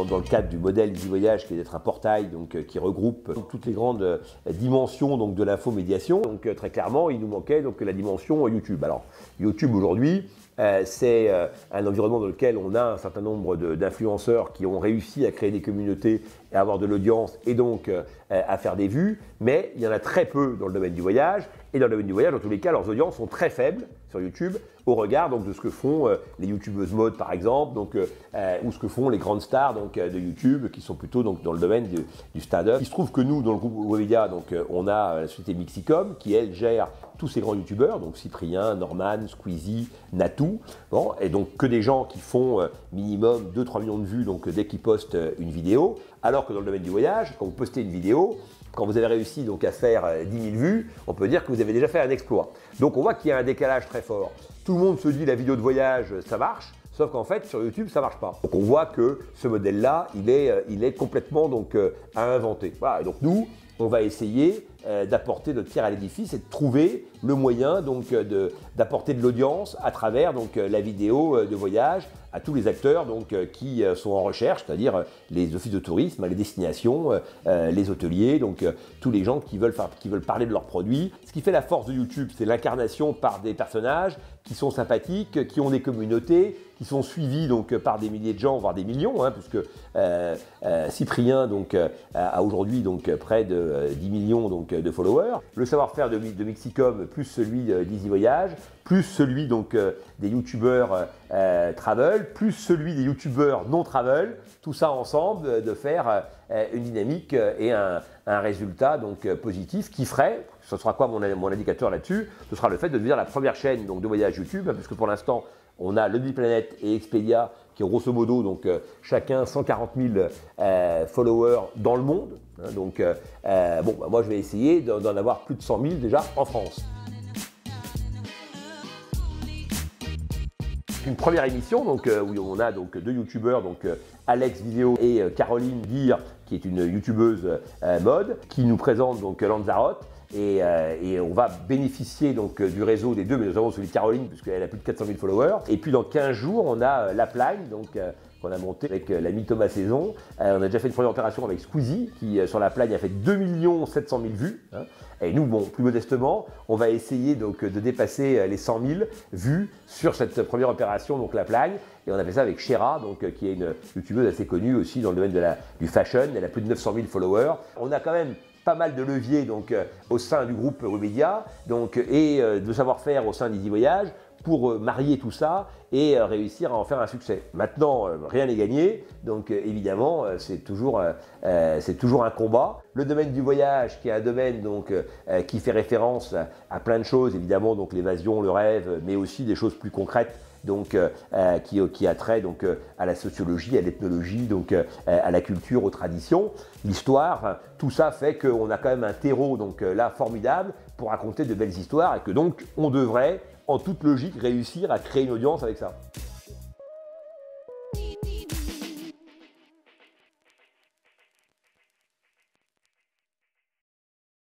dans le cadre du modèle Easy Voyage, qui est d'être un portail donc, qui regroupe toutes les grandes dimensions donc, de l'infomédiation. Donc très clairement, il nous manquait donc, la dimension YouTube. Alors YouTube aujourd'hui, c'est un environnement dans lequel on a un certain nombre d'influenceurs qui ont réussi à créer des communautés, à avoir de l'audience et donc à faire des vues, mais il y en a très peu dans le domaine du voyage. Et dans le domaine du voyage, dans tous les cas, leurs audiences sont très faibles sur YouTube au regard donc, de ce que font les youtubeuses mode par exemple, donc, ou ce que font les grandes stars donc, de YouTube qui sont plutôt donc, dans le domaine du stand-up. Il se trouve que nous, dans le groupe Webedia, donc, on a la société Mixicom qui, elle, gère tous ces grands youtubeurs, donc Cyprien, Norman, Squeezie, Natou, bon, et donc que des gens qui font minimum 2-3 millions de vues donc, dès qu'ils postent une vidéo, alors que dans le domaine du voyage, quand vous postez une vidéo, quand vous avez réussi donc, à faire 10 000 vues, on peut dire que vous avez déjà fait un exploit. Donc on voit qu'il y a un décalage très fort. Tout le monde se dit la vidéo de voyage, ça marche, sauf qu'en fait sur YouTube, ça ne marche pas. Donc on voit que ce modèle-là, il est complètement donc, à inventer. Voilà, et donc nous, on va essayer d'apporter notre pierre à l'édifice et de trouver le moyen donc d'apporter de l'audience à travers donc la vidéo de voyage à tous les acteurs donc qui sont en recherche, c'est-à-dire les offices de tourisme, les destinations, les hôteliers, donc tous les gens qui veulent parler de leurs produits. Ce qui fait la force de YouTube, c'est l'incarnation par des personnages qui sont sympathiques, qui ont des communautés, qui sont suivis donc par des milliers de gens, voire des millions, hein, puisque Cyprien donc a aujourd'hui donc près de 10 millions donc de followers. Le savoir-faire de Mixicom plus celui d'Easy Voyage, plus celui donc des youtubeurs travel, plus celui des youtubeurs non travel, tout ça ensemble de faire une dynamique et un résultat donc positif qui ferait, ce sera quoi mon indicateur là-dessus, ce sera le fait de devenir la première chaîne donc, de voyage YouTube, puisque pour l'instant on a Lonely Planet et Expedia qui ont grosso modo donc, chacun 140 000 followers dans le monde. Hein, donc bon, bah, moi je vais essayer d'en avoir plus de 100 000 déjà en France. Une première émission donc, où on a donc, deux youtubeurs, donc, Alex Vidéo et Caroline Gear, qui est une youtubeuse mode, qui nous présente donc, Lanzarote. Et on va bénéficier donc, du réseau des deux, mais notamment celui de Caroline, puisqu'elle a plus de 400 000 followers. Et puis dans 15 jours, on a Lapline, donc qu'on a monté avec l'ami Thomas Saison. On a déjà fait une première opération avec Squeezie, qui sur Lapline a fait 2 700 000 vues. Hein. Et nous, bon, plus modestement, on va essayer donc, de dépasser les 100 000 vues sur cette première opération, donc Lapline. Et on a fait ça avec Shera, donc, qui est une youtubeuse assez connue aussi dans le domaine du fashion. Elle a plus de 900 000 followers. On a quand même pas mal de leviers donc, au sein du groupe Webedia donc, et de savoir-faire au sein d'Easy Voyage pour marier tout ça et réussir à en faire un succès. Maintenant, rien n'est gagné, donc évidemment, c'est toujours un combat. Le domaine du voyage, qui est un domaine donc, qui fait référence à plein de choses, évidemment, donc l'évasion, le rêve, mais aussi des choses plus concrètes, donc, qui a trait donc, à la sociologie, à l'ethnologie, donc, à la culture, aux traditions, l'histoire. Tout ça fait qu'on a quand même un terreau donc, là formidable pour raconter de belles histoires et que donc on devrait, en toute logique, réussir à créer une audience avec ça.